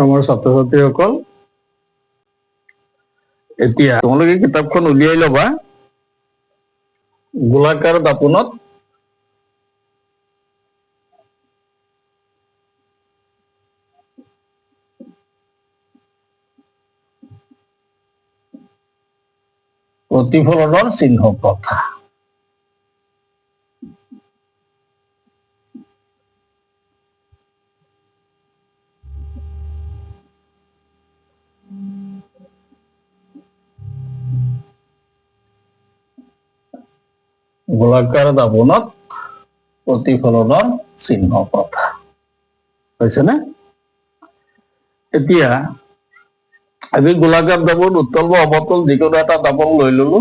আমাৰ ছাত্ৰ ছাত্ৰীসকল, এতিয়া তোমালোকে কিতাপখন উলিয়াই ল'বা। গোলাকাৰ দাপোনত প্ৰতিফলনৰ চিহ্ন প্ৰথা। গোলাকাৰ দাপোনত প্ৰতিফলনৰ চিহ্ন প্ৰথা হৈছেনে? এতিয়া আমি গোলাকাৰ দাপোন, উত্তল বা অৱতল যিকোনো এটা দাপোন লৈ ললো।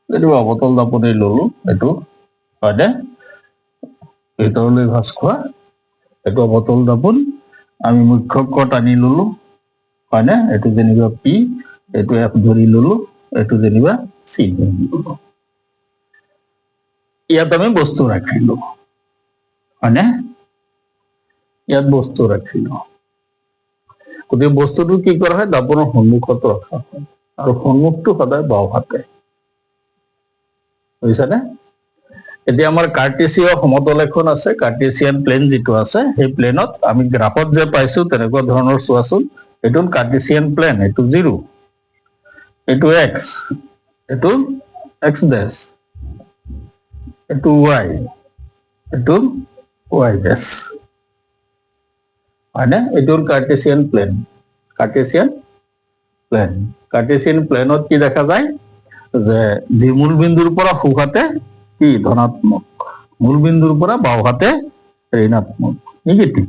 যদি অৱতল দাপোনেই ললো, এইটো হয়নে? ভিতৰলৈ ভাঁজ খোৱা এইটো অৱতল দাপোন। আমি মুখ্য অক্ষ টানি ললো, হয়নে? এইটো যেনিবা পি, এইটো এফ ধৰি ললো, এইটো যেনিবা চি ধৰি ললো। ইয়াত আমি বস্তু ৰাখিলো, হয়নে? ইয়াত বস্তু ৰাখিলো। গতিকে বস্তুটো কি কৰা হয়? দাপোনৰ সন্মুখত ৰখা হয়, আৰু সন্মুখটো সদায় বাওঁ হাতে। বুজিছানে? এতিয়া আমাৰ কাৰ্টেছিয় সমতল এখন আছে, কাৰ্টেছিয়ান প্লেন যিটো আছে, সেই প্লেনত আমি গ্ৰাফত যে পাইছো তেনেকুৱা ধৰণৰ চোৱাচোন। এইটো কাৰ্টেছিয়ান প্লেন, এইটো 0, এইটো এক্স, এইটো এক্স ডেছ, এইটো ৱাই, এইটো ৱাই ডেছ, হয়নে? এইটো Cartesian plane. Cartesian plane, Cartesian প্লেনত কি দেখা যায় যে যি মূলবিন্দুৰ পৰা সোঁহাতে কি ধনাত্মক, মূলবিন্দুৰ পৰা বাওঁহাতে ঋণাত্মক, নিগেটিভ।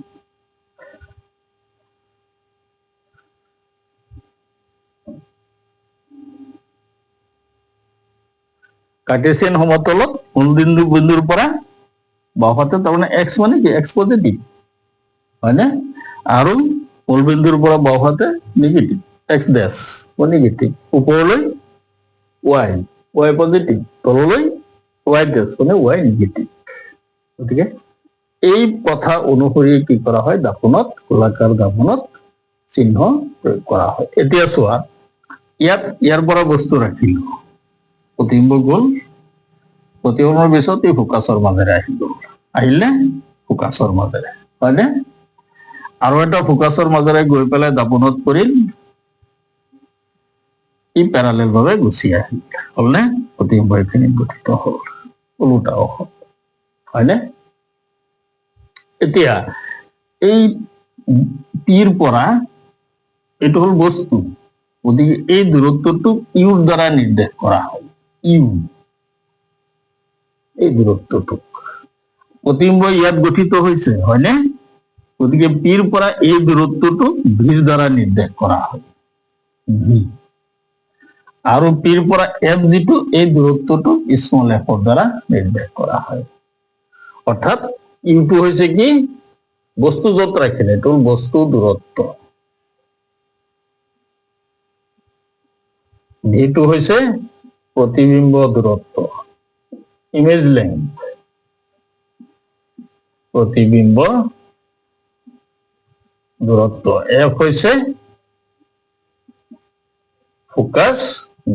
কাৰ্টেছিয়ান সমতলত মূলবিন্দুৰ পৰা বাওঁহাতে, তাৰমানে এক্স মানে কি? এক্স পজিটিভ, হয়নে? আৰু মূলবিন্দুৰ পৰা বাওঁহাতে নিগেটিভ, এক্স ডেছ নিগেটিভ। ওপৰলৈ ৱাই, ৱাই পজিটিভ, তললৈ ৱাই ডেছ মানে ৱাই নিগেটিভ। গতিকে এই কথা অনুসৰি কি কৰা হয়? দাপোনত, গোলাকাৰ দাপোনত চিহ্ন প্ৰয়োগ কৰা হয়। এতিয়া চোৱা, ইয়াৰ পৰা বস্তু ৰাখিলো, প্ৰতিবিম্ব গ'ল, প্ৰতিফলনৰ পিছত এই ফোকাছৰ মাজেৰে আহিলে ফোকাছৰ মাজেৰে, হয়নে? আৰু এটা ফোকাছৰ মাজেৰে গৈ পেলাই দাপোনত পৰিল, ই পেৰালেল ভাৱে গুচি আহিল, হলনে? প্ৰতিবিম্ব এইখিনি গঠিত হল, ওলোটাও হল, হয়নে? এতিয়া এই পিৰ পৰা এইটো হল বস্তু, গতিকে এই দূৰত্বটো ইউৰ দ্বাৰা নিৰ্দেশ কৰা হয়। ইউ, এই দূৰত্বটো প্ৰতিবিম্ব ইয়াত গঠিত হৈছে, হয়নে? গতিকে পিৰ পৰা এই দূৰত্বটো ভিৰ দ্বাৰা নিৰ্দেশ কৰা হয়, ভি। আৰু পিৰ পৰা এফ যিটো, এই দূৰত্বটো স্মল এফৰ দ্বাৰা নিৰ্দেশ কৰা হয়। অৰ্থাৎ ইউটো হৈছে কি? বস্তু য'ত ৰাখিলে, এইটো বস্তু দূৰত্ব। ভিটো হৈছে প্ৰতিবিম্ব দূৰত্ব, ইমেজ লেংথ, প্ৰতিবিম্ব দূৰত্ব। এফ হৈছে ফোকাছ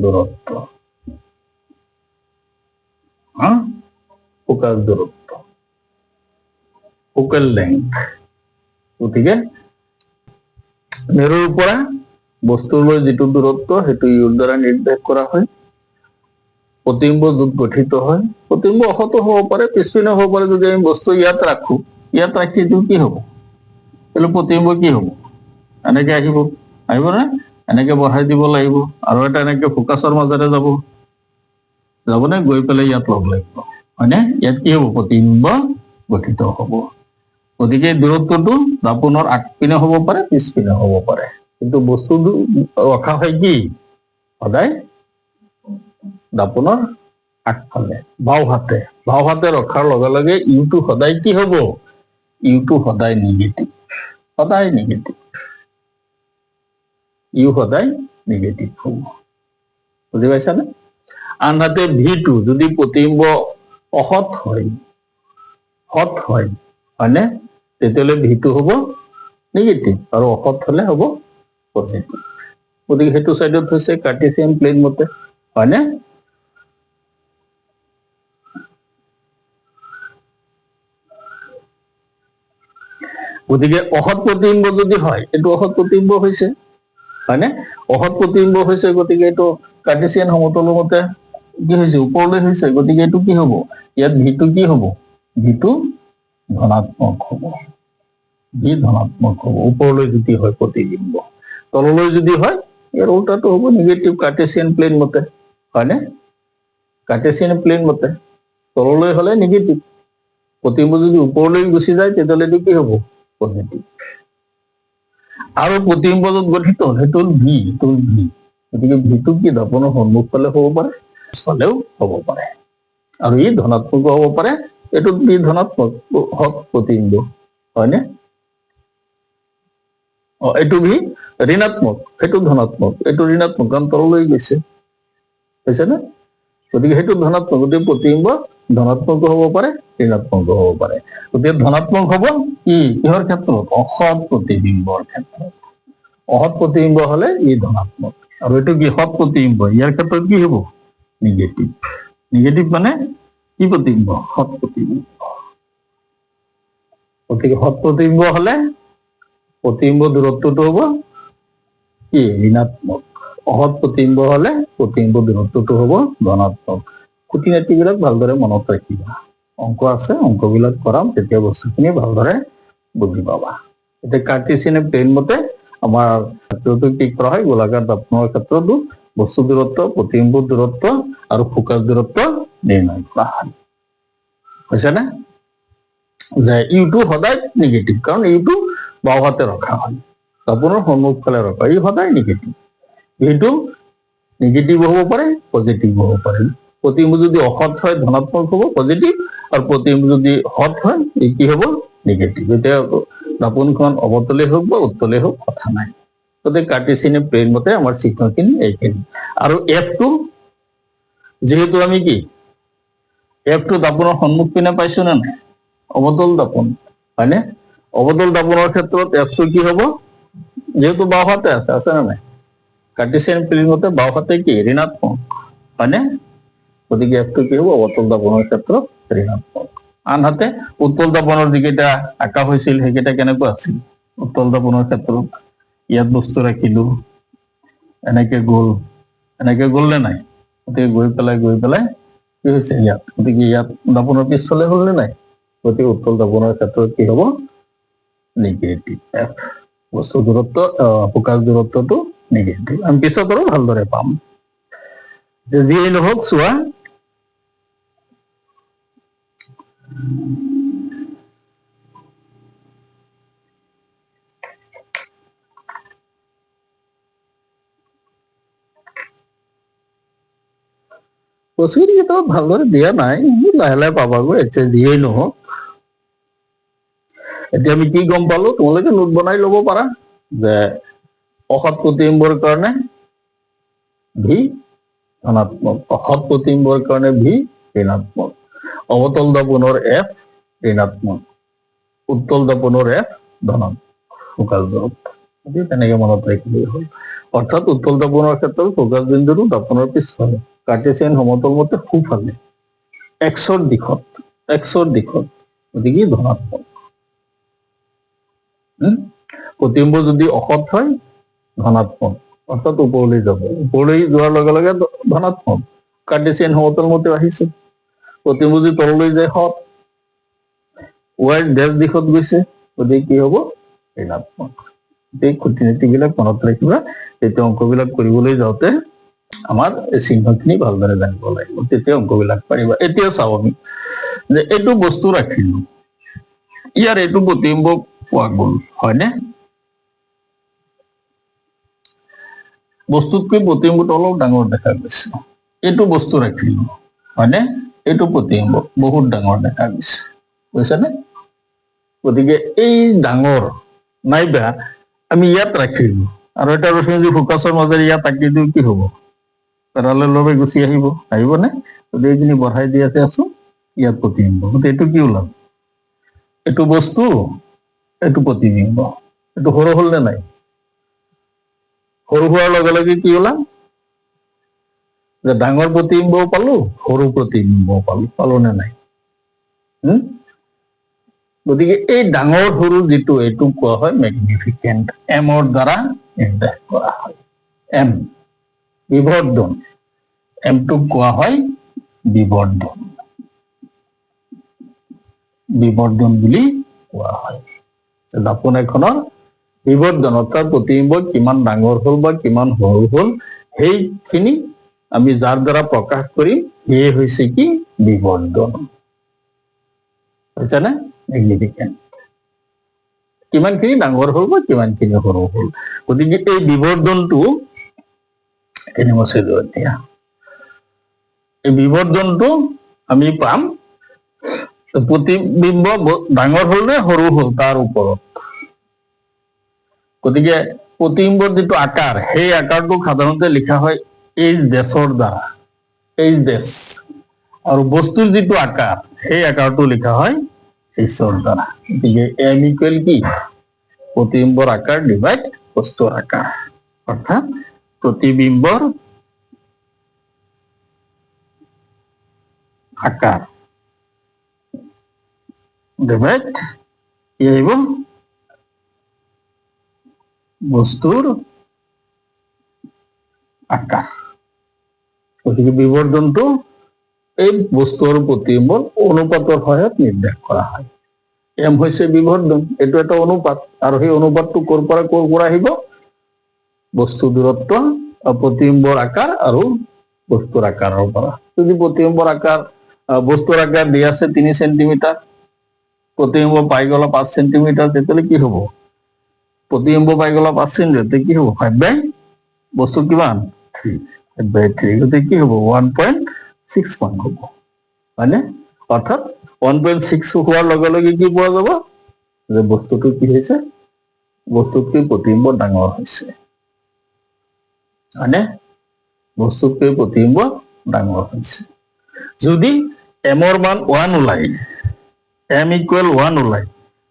দূৰত্ব, ফোকাছ দূৰত্ব, ফোকেল লেংথ। গতিকে মেৰুৰ পৰা বস্তুলৈ যিটো দূৰত্ব, সেইটো ইউৰ দ্বাৰা নিৰ্দেশ কৰা হয়। প্ৰতিবিম্ব য'ত গঠিত হয়, প্ৰতিবিম্ব অসতো হ'ব পাৰে, পিছপিনে হ'ব পাৰে। যদি আমি বস্তু ইয়াত ৰাখো, ইয়াত ৰাখি এইটো কি হ'ব? তাহলে প্ৰতিবিম্ব কি হ'ব? এনেকে আহিব নে? এনেকে বঢ়াই দিব লাগিব, আৰু এটা এনেকে ফোকাছৰ মাজেৰে যাবনে? গৈ পেলাই ইয়াত লগ লাগিব, হয়নে? ইয়াত কি হ'ব? প্ৰতিবিম্ব গঠিত হ'ব। গতিকে দূৰত্বটো দাপোনৰ আগপিনে হ'ব পাৰে, পিছপিনে হ'ব পাৰে, কিন্তু বস্তুটো ৰখা হয় কি? সদায় দাপোনৰ আগফালে, বাওঁহাতে। বাওঁহাতে ৰখাৰ লগে লগে ইউটো সদায় কি হ'ব? ইউটো সদায় নিগেটিভ, সদায় নিগেটিভ। ইউ সদায় নিগেটিভ হ'ব, বুজি পাইছানে? আনহাতে ভিটো যদি প্ৰতিবিম্ব অসৎ হয়, হয়নে? তেতিয়াহ'লে ভিটো হ'ব নিগেটিভ আৰু অসৎ হলে হ'ব পজিটিভ। গতিকে সেইটো চাইডত হৈছে কাৰ্টেছিয়ান প্লেন মতে, হয়নে? গতিকে অসৎ প্ৰতিবিম্ব যদি হয়, এইটো অসৎ প্ৰতিবিম্ব হৈছে, হয়নে? অসৎ প্ৰতিবিম্ব হৈছে, গতিকে এইটো কাৰ্টেছিয়ান সমতলৰ মতে কি হৈছে? ওপৰলৈ হৈছে। গতিকে এইটো কি হ'ব? ইয়াত ভিটো কি হ'ব? ভিটো ধনাত্মক হ'ব। ভি ধনাত্মক হ'ব ওপৰলৈ যদি হয় প্ৰতিবিম্ব। তললৈ যদি হয় ইয়াৰ উল্টাটো হ'ব নিগেটিভ কাৰ্টেছিয়ান প্লেন মতে, হয়নে? কাৰ্টেছিয়ান প্লেন মতে তললৈ হলে নিগেটিভ, প্ৰতিবিম্ব যদি ওপৰলৈ গুচি যায় তেতিয়াহ'লে এইটো কি হ'ব? পজিটিভ। আৰু প্ৰতিবিম্ব য'ত গঠিত হ'ল সেইটো হ'ল ভি, এইটো হ'ল ভি। গতিকে ভিটো কি দৰ্পণৰ সন্মুখ ফালে হ'ব পাৰে, ফালেও হ'ব পাৰে, আৰু ই ধনাত্মক হ'ব পাৰে। এইটো ভি ধনাত্মক হওক প্ৰতিবিম্ব, হয়নে? এইটো ভি ঋণাত্মক, সেইটো ধনাত্মক, এইটো ঋণাত্মক কাৰণ তললৈ গৈছে, হৈছে নে? গতিকে সেইটো ধনাত্মক, গতিকে প্ৰতিবিম্ব ধনাত্মক হ'ব পাৰে, ঋণাত্মক হ'ব পাৰে। গতিকে ধনাত্মক হ'ব কি? কিহৰ ক্ষেত্ৰত? অসৎ প্ৰতিবিম্বৰ ক্ষেত্ৰত। অসৎ প্ৰতিবিম্ব হলে ই ধনাত্মক, আৰু এইটো কি? সৎ প্ৰতিবিম্ব, ইয়াৰ ক্ষেত্ৰত কি হ'ব? নিগেটিভ। নিগেটিভ মানে কি প্ৰতিবিম্ব? সৎ প্ৰতিবিম্ব। গতিকে সৎ প্ৰতিবিম্ব হলে প্ৰতিবিম্ব দূৰত্বটো হ'ব কি? ঋণাত্মক। অসৎ প্ৰতিবিম্ব হলে প্ৰতিবিম্ব দূৰত্বটো হ'ব ধনাত্মক। খুঁটি নাতিবিলাক ভালদৰে মনত ৰাখিবা, অংক আছে, অংকবিলাক কৰাম, তেতিয়া বস্তুখিনি ভালদৰে বুজি পাবা। এতিয়া কাৰ্টেছিয়ান প্লেন মতে আমাৰ ক্ষেত্ৰটো কি কৰা হয়? গোলাকাৰ দৰ্পণৰ ক্ষেত্ৰতো বস্তু দূৰত্ব, প্ৰতিবিম্ব দূৰত্ব আৰু ফোকাছ দূৰত্ব নিৰ্ণয় কৰা হয়, হৈছে নে? যে ইউটো সদায় নিগেটিভ, কাৰণ ইউটো বাওঁহাতে ৰখা হয়, দৰ্পণৰ সন্মুখ ফালে ৰখা, ই সদায় নিগেটিভ। এইটো নিগেটিভ হ'ব পাৰে, পজিটিভ হ'ব পাৰে। প্ৰতিবিম্ব যদি অসৎ হয় ধনাত্মক হ'ব পজিটিভ, আৰু প্ৰতিবিম্ব যদি সৎ হয় ই কি হ'ব? নিগেটিভ। এতিয়া দৰ্পণখন অৱতলে হওক বা উত্তলে হওক কথা নাই। গতিকে কাৰ্টেছিয়ান প্লেন মতে আমাৰ চিহ্নখিনি এইখিনি। আৰু এফটো যিহেতু আমি কি এফটো দৰ্পণৰ সন্মুখ পিনে পাইছো নে নাই? অৱতল দৰ্পণ, হয়নে? অৱতল দৰ্পণৰ ক্ষেত্ৰত এফটো কি হ'ব? যেহেতু বাওঁহাতে আছে নে নাই? কাৰ্টেছিয়ান প্লেন মতে বাওঁহাতে কি? ঋণাত্মক, হয়নে? গতিকে এফটো কি হ'ব? অৱতল দৰ্পণৰ ক্ষেত্ৰত ঋণাত্মক। আনহাতে উত্তল দৰ্পণৰ যিকেইটা আঁকা হৈছিল সেইকেইটা কেনেকুৱা আছিল? উত্তল দৰ্পণৰ ক্ষেত্ৰত ইয়াত বস্তু ৰাখিলো, এনেকে গ'ল নে নাই? গতিকে গৈ পেলাই কি হৈছে ইয়াত? গতিকে ইয়াত দৰ্পণৰ পিছফালে হ'ল নে নাই? গতিকে উত্তল দৰ্পণৰ ক্ষেত্ৰত কি হ'ব? Negative F. বস্তু দূৰত্ব, ফোকাছ দূৰত্বটো নিগেটিভ। আমি পিছত আৰু ভালদৰে পাম। যিয়েই নহওক চোৱা, বস্তুখিনি কিতাপত ভালদৰে দিয়া নাই, লাহে লাহে পাবাগৈ। এতিয়া যিয়েই নহওক, এতিয়া আমি কি গম পালো? তোমালোকে নোট বনাই ল'ব পাৰা যে অসৎ প্ৰতিবিম্বৰ কাৰণে ভি ধনাত্মক, অসৎ প্ৰতিবিম্বৰ কাৰণে ভি ঋণাত্মক, অৱতল দৰ্পণৰ এফ ঋণাত্মক, উত্তল দৰ্পণৰ এফ ধনাত্মক, ফোকাছ দূৰত্ব। তেনেকে মনত ৰাখিলেই হ'ল। অৰ্থাৎ উত্তল দৰ্পণৰ ক্ষেত্ৰত ফোকাছ বিন্দুটো দৰ্পণৰ পিছফালে, কাৰ্টেছিয়ান সমতল মতে সোঁফালে, এক্সৰ দিশত, গতিকে ধনাত্মক। প্ৰতিবিম্ব যদি অসৎ হয় ধনাত্মক, অৰ্থাৎ ওপৰলৈ যাব, ওপৰলৈ যোৱাৰ লগে লগে ধনাত্মক, কাৰ্টেছিয়ান সমতল মতে আহিছে। প্ৰতিবিম্ব যদি তললৈ যায় সৎ, ৱাইৰ ডেছ দিশত গৈছে, গতিকে কি হ'ব? ঋণাত্মক। এই খুঁটি নীতিবিলাক মনত ৰাখিবা, তেতিয়া অংকবিলাক কৰিবলৈ যাওঁতে আমাৰ এই চিহ্নখিনি ভালদৰে জানিব লাগিব, তেতিয়া অংকবিলাক পাৰিবা। এতিয়া চাওঁ আমি যে এইটো বস্তু ৰাখিলো, ইয়াৰ এইটো প্ৰতিবিম্ব পোৱা গ'ল, হয়নে? বস্তুতকৈ প্ৰতিবিম্বটো অলপ ডাঙৰ দেখা গৈছে। এইটো বস্তু ৰাখিলো, হয়নে? এইটো প্ৰতিবিম্ব বহুত ডাঙৰ দেখা গৈছে, বুজিছানে? গতিকে এই ডাঙৰ নাইবা আমি ইয়াত ৰাখিলো, আৰু এটা ৰশ্মি যদি ফোকাছৰ মাজেৰে ইয়াত আঁকি দিওঁ কি হ'ব? পেৰালেলভাৱে গুচি আহিবনে? গতিকে এইখিনি বঢ়াই দি আছো, ইয়াত প্ৰতিবিম্ব। গতিকে এইটো কি ওলাল? এইটো বস্তু, এইটো প্ৰতিবিম্ব, এইটো সৰু হ'ল নে নাই? সৰু হোৱাৰ লগে লগে কি ওলাম যে ডাঙৰ প্ৰতিবিম্বও পালো, সৰু প্ৰতিবিম্বও পালো নে নাই? গতিকে এই ডাঙৰ সৰু যিটো এইটো কোৱা হয় মেগনিফিকেণ্ট, এমৰ দ্বাৰা নিৰ্দেশ কৰা হয়। এম বিবৰ্ধন, এমটোক কোৱা হয় বিবৰ্ধন, বিবৰ্ধন বুলি কোৱা হয়। দাপোন এখনৰ বিবৰ্ধন অৰ্থাৎ প্ৰতিবিম্ব কিমান ডাঙৰ হ'ল বা কিমান সৰু হ'ল সেইখিনি আমি যাৰ দ্বাৰা প্ৰকাশ কৰিম সেয়ে হৈছে কি বিবৰ্ধন। বুজিছানে? মেগনিফিকেণ্ট কিমানখিনি ডাঙৰ হ'ল বা কিমানখিনি সৰু হ'ল। গতিকে এই বিবৰ্ধনটো এতিয়া এই বিবৰ্ধনটো আমি পাম প্ৰতিবিম্ব ডাঙৰ হ'ল নে সৰু হ'ল তাৰ ওপৰত। গতিকে প্ৰতিবিম্বৰ যিটো আকাৰ সেই আকাৰটোক সাধাৰণতে লিখা হয় এইচ ডেছৰ দ্বাৰা, এইচ ডেছ, আৰু বস্তুৰ যিটো আকাৰ সেই আকাৰটো লিখা হয় এইচৰ দ্বাৰা। গতিকে এম ইকুৱেল কি প্ৰতিবিম্বৰ আকাৰ ডিভাইড বস্তুৰ আকাৰ, অৰ্থাৎ প্ৰতিবিম্বৰ আকাৰ ডিভাইড কি আহিব বস্তুৰ আকাৰ। গতিকে বিবৰ্ধনটো এই বস্তু আৰু প্ৰতিবিম্বৰ অনুপাতৰ সহায়ত নিৰ্দেশ কৰা হয়। এম হৈছে বিবৰ্ধন, এইটো এটা অনুপাত, আৰু সেই অনুপাতটো ক'ৰ পৰা আহিব বস্তু দূৰত্ব, প্ৰতিবিম্বৰ আকাৰ আৰু বস্তুৰ আকাৰৰ পৰা। যদি প্ৰতিবিম্বৰ আকাৰ বস্তুৰ আকাৰ দিয়া আছে 3 সেন্টিমিটাৰ, প্ৰতিবিম্ব পাই গ'লা 5 সেন্টিমিটাৰ, তেতিয়াহ'লে কি হ'ব প্ৰতিবিম্ব পাই গ'লা 5 সেন্টিমিটাৰ, কি হ'ব 5/, বস্তু কিমান 3, 5/3, গতিকে কি হ'ব 1.61 হ'ব, হয়নে? অৰ্থাৎ 1.6 হোৱাৰ লগে লগে কি পোৱা যাব যে বস্তুটো কি হৈছে বস্তুতকৈ প্ৰতিবিম্ব ডাঙৰ হৈছে, হয়নে? বস্তুতকৈ প্ৰতিবিম্ব ডাঙৰ হৈছে। যদি এমৰ মান 1 ওলাই, এম ইকুৱেল 1 ওলাই,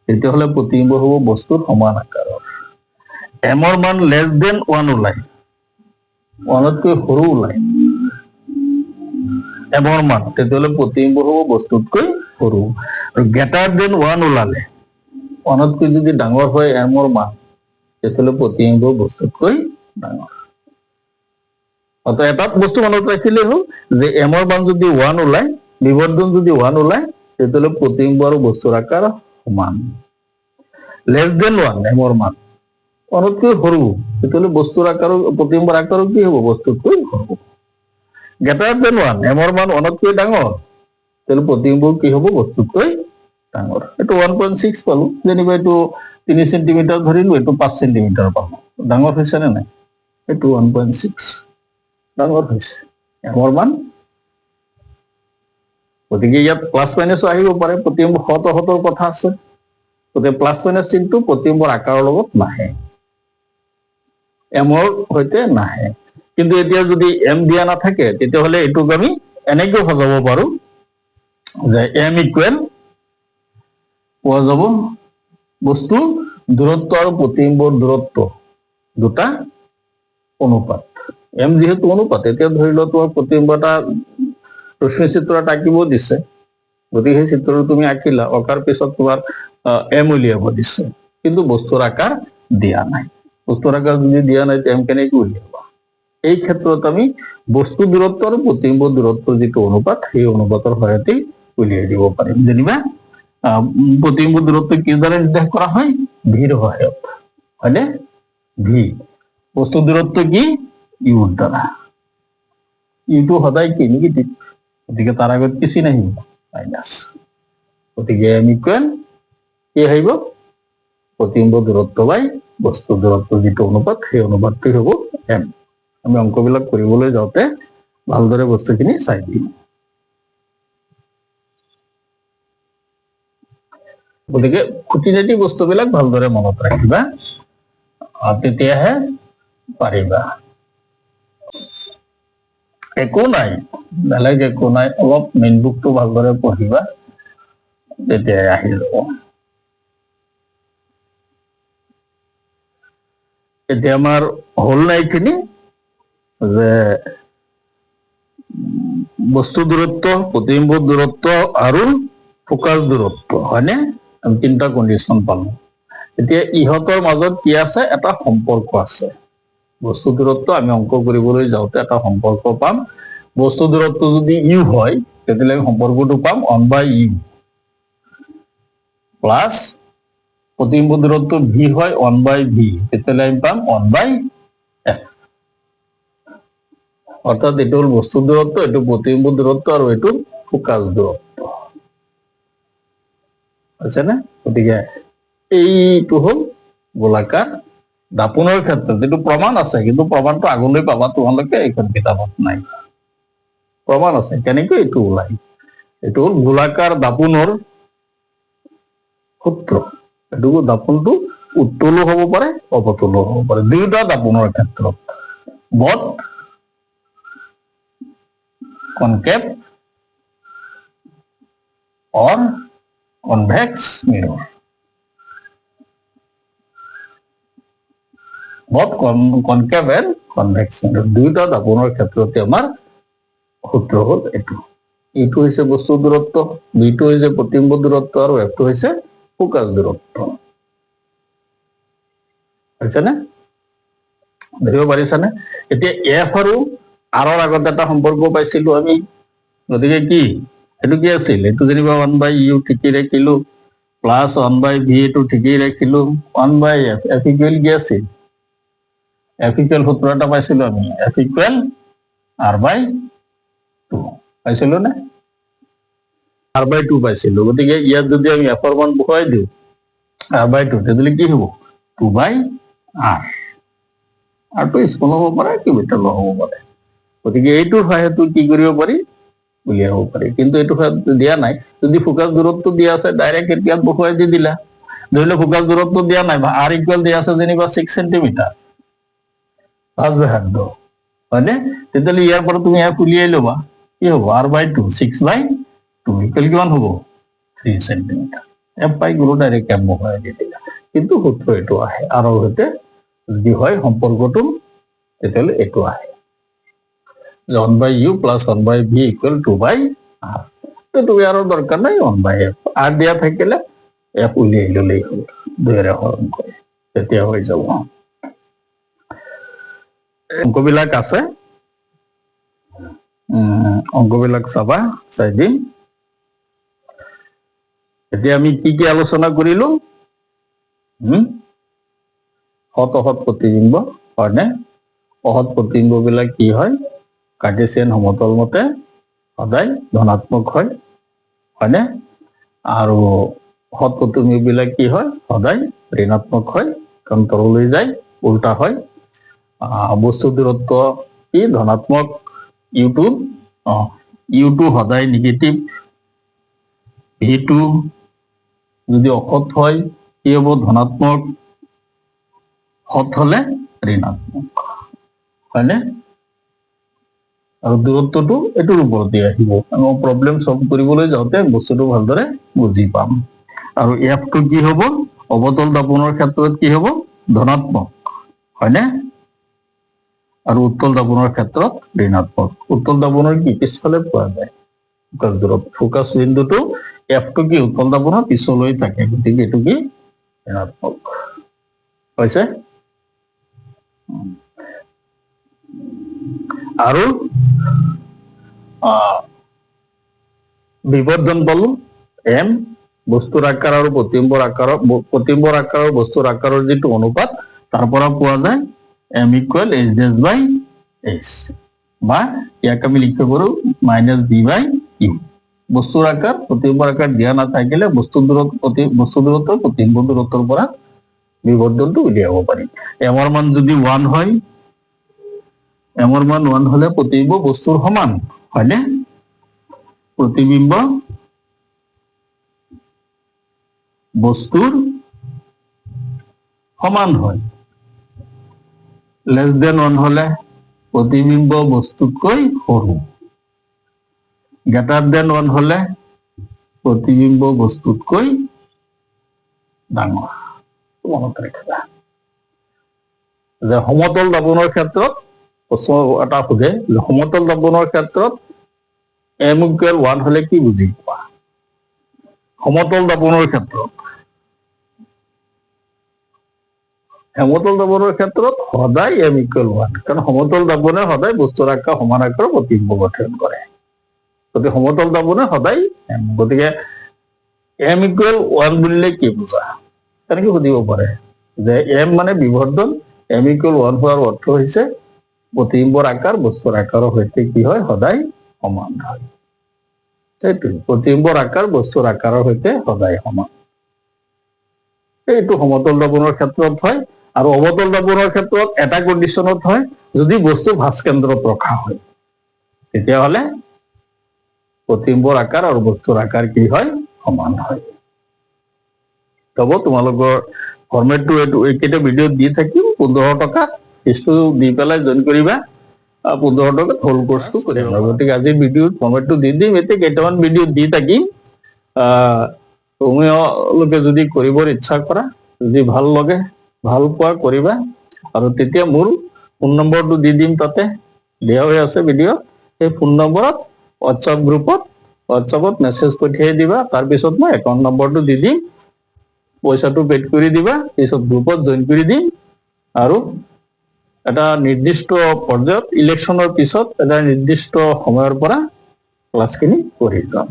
তেতিয়াহ'লে প্ৰতিবিম্ব হ'ব বস্তুৰ সমান আকাৰৰ। এমৰ মান লেছ দেন 1 ওলাই, 1তকৈ সৰু ওলাই এমৰ মান, তেতিয়াহ'লে প্ৰতিবিম্ব হ'ব বস্তুতকৈ সৰু। আৰু গ্ৰেটাৰ দেন 1 ওলালে, 1তকৈ যদি ডাঙৰ হয় এমৰ মান, তেতিয়াহ'লে প্ৰতিবিম্ব বস্তুতকৈ ডাঙৰ। অৰ্থাৎ এটা বস্তু মনত ৰাখিলেই হ'ল যে এমৰ মান যদি 1 ওলাই, বিবৰ্ধন যদি 1 ওলাই, তেতিয়াহ'লে প্ৰতিবিম্ব আৰু বস্তুৰ আকাৰ সমান। লেছ দেন 1 এমৰ মান, 1তকৈ সৰু, তেতিয়াহ'লে বস্তুৰ আকাৰো প্ৰতিবিম্বৰ আকাৰো কি হ'ব বস্তুতকৈ সৰু। গ্ৰেটাৰ দেন 1 এমৰ মান 1তকৈ ডাঙৰ, তেতিয়াহ'লে প্ৰতিবিম্ব কি হ'ব বস্তুতকৈ ডাঙৰ। এইটো 1.6 পালো, যেনিবা এইটো 3 সেন্টিমিটাৰ ধৰিলো, এইটো 5 সেন্টিমিটাৰ পালো, ডাঙৰ হৈছে নে নাই? এইটো 1.6 ডাঙৰ হৈছে এমৰ মান। গতিকে ইয়াত প্লাছ মাইনাছো আহিব পাৰে, প্ৰতিবিম্ব 100 কথা আছে, গতিকে প্লাছ মাইনাছ চিনটো প্ৰতিবিম্বৰ আকাৰৰ লগত নাহে, এমৰ সৈতে নাহে। কিন্তু এতিয়া যদি এম দিয়া নাথাকে, তেতিয়াহ'লে এইটোক আমি এনেকৈ সজাব পাৰো যে এম ইকুৱেল পোৱা যাব বস্তু দূৰত্ব আৰু প্ৰতিবিম্বৰ দূৰত্ব দুটা অনুপাত। এম যিহেতু অনুপাত, এতিয়া ধৰি লোৱা তোমাৰ প্ৰতিবিম্ব এটা ৰশ্মি চিত্ৰ এটা আঁকিব দিছে, গতিকে সেই চিত্ৰটো তুমি আঁকিলা, অঁকাৰ পিছত তোমাৰ এম উলিয়াব দিছে, কিন্তু বস্তুৰ আকাৰ দিয়া নাই। বস্তুৰ আকাৰ যদি দিয়া নাই, এম কেনেকৈ উলিয়াবা? এই ক্ষেত্ৰত আমি বস্তু দূৰত্ব আৰু প্ৰতিবিম্ব দূৰত্বৰ যিটো অনুপাত, সেই অনুপাতৰ সহায়তে উলিয়াই দিব পাৰিম। যেনিবা প্ৰতিবিম্ব দূৰত্ব কি দ্বাৰা নিৰ্দেশ কৰা হয়? ভিৰ সহায়ত, হয়নে? ভি। বস্তু দূৰত্ব কি? ইউৰ দ্বাৰা। ইউটো সদায় কি নিগেটিভ, গতিকে তাৰ আগত কি চিন আহিব? মাইনাছ। গতিকে এম ইকুৱেল কি আহিব? প্ৰতিবিম্ব দূৰত্ব বাই বস্তু দূৰত্বৰ যিটো অনুপাত, সেই অনুপাতটো হ'ব এম। আমি অংকবিলাক কৰিবলৈ যাওঁতে ভালদৰে বস্তুখিনি চাই দিম। গতিকে খুঁটিনাটি বস্তুবিলাক ভালদৰে মনত ৰাখিবা, তেতিয়াহে পাৰিবা। একো নাই, বেলেগ একো নাই, অলপ মেইন বুকটো ভালদৰে পঢ়িবা, তেতিয়াই আহি যাব। এতিয়া আমাৰ হ'ল না এইখিনি যে বস্তু দূৰত্ব, প্ৰতিবিম্ব দূৰত্ব আৰু ফোকাস দূৰত্ব, হয়নে? আমি 3টা কণ্ডিশ্যন পালো। এতিয়া ইহঁতৰ মাজত কি আছে? এটা সম্পৰ্ক আছে। বস্তু দূৰত্ব আমি অংক কৰিবলৈ যাওঁতে এটা সম্পৰ্ক পাম। বস্তু দূৰত্ব যদি ইউ হয় তেতিয়াহ'লে আমি সম্পৰ্কটো পাম 1/u প্লাস প্ৰতিবিম্ব দূৰত্ব ভি হয় 1/v, তেতিয়াহ'লে আমি পাম 1/f। অর্থাৎ এটা হল বস্তু দূরত্ব, এটা প্রতিবিম্ব দূরত্ব আর এটা ফোকাস দূরত্ব, আছে না? গতিকে এইটো হল গোলাকাৰ দাপোনৰ ক্ষেত্ৰত এইটো প্ৰমাণ আছে, কিন্তু প্ৰমাণটো আগলৈ পাবা তোমালোকে, এইখন কিতাপত নাই। প্ৰমাণ আছে কেনেকৈ এইটো ওলাই। এইটো হল গোলাকাৰ দাপোনৰ সূত্ৰ। এইটো দাপোনটো উত্তলো হব পাৰে, অৱতলো হব পাৰে, দুয়োটা দাপোনৰ ক্ষেত্ৰত। বট concave or convex mirror. Both concave and convex mirror দুইটা দাপোনৰ ক্ষেত্ৰতে আমাৰ সূত্ৰ হ'ল এইটো। এইটো হৈছে বস্তু দূৰত্ব, বিটো হৈছে প্ৰতিবিম্ব দূৰত্ব আৰু এফটো হৈছে ফোকাস দূৰত্ব। পাইছানে? ধৰিব পাৰিছানে? এতিয়া এফ আৰু আৰৰ আগত এটা সম্পৰ্ক পাইছিলো আমি, গতিকে কি এইটো কি আছিল? এইটো যেনিবা 1/u ঠিকেই ৰাখিলো, প্লাস 1/v এইটো ঠিকেই ৰাখিলো, 1/f, এফ ইকুৱেল কি আছিল? এফ ইকুৱেল সূত্ৰ এটা পাইছিলো আমি, এফ ইকুৱেল r/2 পাইছিলো নে? r/2 পাইছিলো। গতিকে ইয়াত যদি আমি এফৰ মান বহুৱাই দিওঁ r/2, তেতিয়াহ'লে কি হব? 2/r। আৰটো স্মল হব পাৰে, কেপিটেল হব পাৰে। গতিকে এইটোৰ সহায়তো কি কৰিব পাৰি? উলিয়াব পাৰি। কিন্তু এইটো দিয়া নাই। যদি ফোকাস দূৰত্ব দিয়া আছে ডাইৰেক্ট এতিয়াত বহুৱাই দি দিলা। ধৰি লও ফোকাস দূৰত্ব দিয়া নাই, আৰ ইকুৱেল দিয়া আছে যেনিবা 6 সেন্টিমিটাৰ, হয়নে? তেতিয়াহ'লে ইয়াৰ পৰা তুমি এফ উলিয়াই ল'বা, কি হব? r/2 6/2 ইকুৱেল কিমান হব? 3 সেন্টিমিটাৰ। এফ পাই গ'লো, ডাইৰেক্ট এফ বহুৱাই দি দিলা। কিন্তু সূত্ৰ এইটো আহে, আৰৰ সৈতে যদি হয় সম্পৰ্কটো, তেতিয়াহ'লে এইটো আহে 1/u plus 1/v equal 2/r। তো তুমি আরো দরকার নাই, 1/f। আর দিয়া থাকিলে f উলিয়াই ললেই হল, 2ৰে হৰণ কৰি, তেতিয়া হৈ যাব। অংকবিলাক আছে, অংকবিলাক চাবা, চাই দিম। এতিয়া আমি কি কি আলোচনা কৰিলো? সৎ অসৎ প্ৰতিবিম্ব, হয়নে? অসৎ প্ৰতিবিম্ব বিলাক কি হয়? কাৰ্টেছিয়ান সমতল মতে সদায় ধনাত্মক হয়, হয়নে? আৰু সৎ প্ৰতিবিম্ব বিলাক কি হয়? সদায় ঋণাত্মক হয়, কাৰণ তললৈ যায়, উল্টা হয়। বস্তু দূৰত্ব কি? ধনাত্মক ইউ2 সদায় নিগেটিভ, ভি2 যদি অসৎ হয় কি হব? ধনাত্মক, সৎ হলে ঋণাত্মক, হয়নে? আৰু দূৰত্বটো এইটোৰ ওপৰতে আহিব। আমি প্ৰব্লেম সলভ কৰিবলৈ যাওঁতে বস্তুটো ভালদৰে বুজি পাম। আৰু এফটো কি হব? অৱতল দাপোনৰ ক্ষেত্ৰত কি হব? ধনাত্মক, হয়নে? আৰু উত্তল দাপোনৰ ক্ষেত্ৰত ঋণাত্মক। উত্তল দাপোনৰ কি? পিছফালে পোৱা যায় ফোকাস দূৰত্ব। ফোকাস বিন্দুটো এফটো কি? উত্তল দাপোনৰ পিছলৈ থাকে, গতিকে এইটো কি? ঋণাত্মক হৈছে। আৰু বিবৰ্ধন পালো এম, বস্তুৰ আকাৰ আৰু প্ৰতিবিম্বৰ আকাৰ আৰু বস্তুৰ আকাৰৰ যিটো অনুপাত, তাৰ পৰা পোৱা যায় এম ইকুৱেল h'/h, বা ইয়াক আমি লিখিব পাৰো -b/u। বস্তুৰ আকাৰ প্ৰতিবিম্বৰ আকাৰ দিয়া নাথাকিলে বস্তু দূৰত্ব প্ৰতিবিম্ব দূৰত্বৰ পৰা বিবৰ্ধনটো উলিয়াব পাৰি। এমৰ মান যদি 1 হয়, এমৰ মান 1 হলে প্ৰতিবিম্ব বস্তুৰ সমান, হয়নে? প্ৰতিবিম্ব বস্তুৰ সমান হয়। লেস দেন 1 হলে প্ৰতিবিম্ব বস্তুতকৈ সৰু, গ্ৰেটাৰ দেন 1 হলে প্ৰতিবিম্ব বস্তুতকৈ ডাঙৰ। মনত ৰাখিবা। যে সমতল দাপনৰ ক্ষেত্ৰত প্ৰশ্ন এটা সোধে যে সমতল দাপনৰ ক্ষেত্ৰত m = 1 হলে কি বুজি পোৱা? সমতল দাপনৰ ক্ষেত্ৰত সদায় m = 1, কাৰণ সমতল দাপনে সদায় বস্তুৰ আকাৰ সমান আকাৰৰ প্ৰতিবিম্ব গঠন কৰে। গতিকে সমতল দাপনে সদায় m, গতিকে m = 1 বুলিলে কি বুজা? তেনেকে সুধিব পাৰে যে m মানে বিবৰ্ধন, m = 1 হোৱাৰ অৰ্থ হৈছে প্ৰতিবিম্বৰ আকাৰ বস্তুৰ আকাৰৰ সৈতে কি হয়? সদায় সমান হয়। সেইটোৱে, প্ৰতিবিম্বৰ আকাৰ বস্তুৰ আকাৰৰ সৈতে সদায় সমান। এইটো সমতল দাপনৰ ক্ষেত্ৰত হয়। আৰু অৱতল দাপনৰ ক্ষেত্ৰত এটা কণ্ডিশ্যনত হয়, যদি বস্তু ভাস্কেন্দ্ৰত ৰখা হয় তেতিয়াহ'লে প্ৰতিবিম্বৰ আকাৰ আৰু বস্তুৰ আকাৰ কি হয়? সমান হয়। হ'ব, তোমালোকৰ ফৰ্মেটটো এইকেইটা ভিডিঅ'ত দি থাকিম। 15 টকা ফিজটো দি পেলাই জইন কৰিবা, 15 টকাত হোল কোৰ্চটো কৰিবা। গতিকে আজিৰ ভিডিঅ'ত ফৰ্মেটটো দি দিম। এতিয়া কেইটামান ভিডিঅ' দি থাকিম, তোমালোকে যদি কৰিবৰ ইচ্ছা কৰা, যদি ভাল লাগে, ভাল পোৱা কৰিবা। আৰু তেতিয়া মোৰ ফোন নম্বৰটো দি দিম, তাতে দিয়া হৈ আছে ভিডিঅ'। সেই ফোন নম্বৰত হোৱাটছআপত মেছেজ পঠিয়াই দিবা। তাৰপিছত মই একাউণ্ট নম্বৰটো দি দিম, পইচাটো পেড কৰি দিবা, পিছত গ্ৰুপত জইন কৰি দিম। আৰু এটা নিৰ্দিষ্ট পৰ্যায়ত ইলেকশ্যনৰ পিছত এটা নিৰ্দিষ্ট সময়ৰ পৰা ক্লাছখিনি কৰি যাম।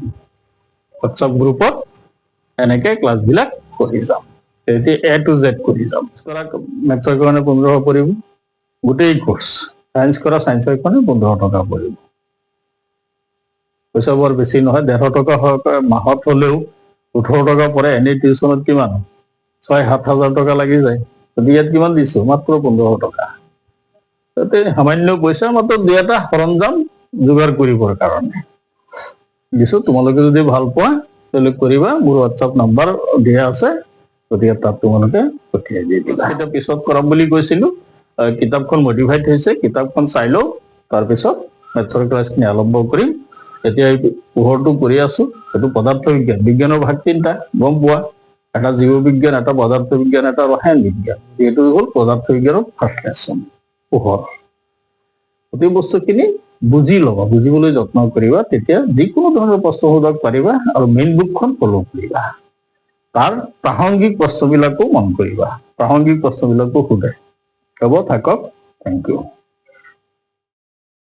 হোৱাটছআপ গ্ৰুপত এনেকে ক্লাছবিলাক কৰি যাম, এতিয়া A to Z কৰি যাম। মেথছৰ কাৰণে 1500 পৰিব গোটেই কোৰ্চ। সায়েন্স কৰা সায়েন্সৰ কাৰণে 15 টকা পৰিব। পইচা বৰ বেছি নহয়, 150 টকা মাহত হলেও 18 টকা পৰে। এনেই টিউচনত কিমান 6-7 হাজাৰ টকা লাগি যায়। গতিকে ইয়াত কিমান দিছো? মাত্ৰ 1500 টকা। তাতে সামান্য পইচা, মাত্ৰ 2 এটা সৰঞ্জাম যোগাৰ কৰিবৰ কাৰণে দিছো। তোমালোকে যদি ভাল পোৱা তাহলে কৰিবা। মোৰ হোৱাটছআপ নাম্বাৰ দিয়া আছে, গতিকে তাত তোমালোকে পঠিয়াই দি দিবা। এটা পিছত কৰাম বুলি কৈছিলো, কিতাপখন মডিফাইড হৈছে, কিতাপখন চাই লওঁ, তাৰপিছত মেথছৰ ক্লাছখিনি আৰম্ভ কৰিম। এতিয়া এই পোহৰটো কৰি আছো, সেইটো পদাৰ্থ বিজ্ঞান। বিজ্ঞানৰ ভাগ 3টা, গম পোৱা, এটা জীৱ বিজ্ঞান, এটা পদাৰ্থ বিজ্ঞান, এটা ৰসায়ন বিজ্ঞান। এইটো হ'ল পদাৰ্থ বিজ্ঞানৰ ফাৰ্ষ্ট লেচন, পোহৰ। গোটেই বস্তুখিনি বুজি ল'বা, বুজিবলৈ যত্ন কৰিবা, তেতিয়া যিকোনো ধৰণৰ প্ৰশ্ন সোধক পাৰিবা। আৰু মেইন বুকখন ফ'ল' কৰিবা। তাৰ প্ৰাসংগিক প্ৰশ্নবিলাকো মন কৰিবা, প্ৰাসংগিক প্ৰশ্নবিলাকো সোধে। হ'ব, থাকক, থেংক ইউ।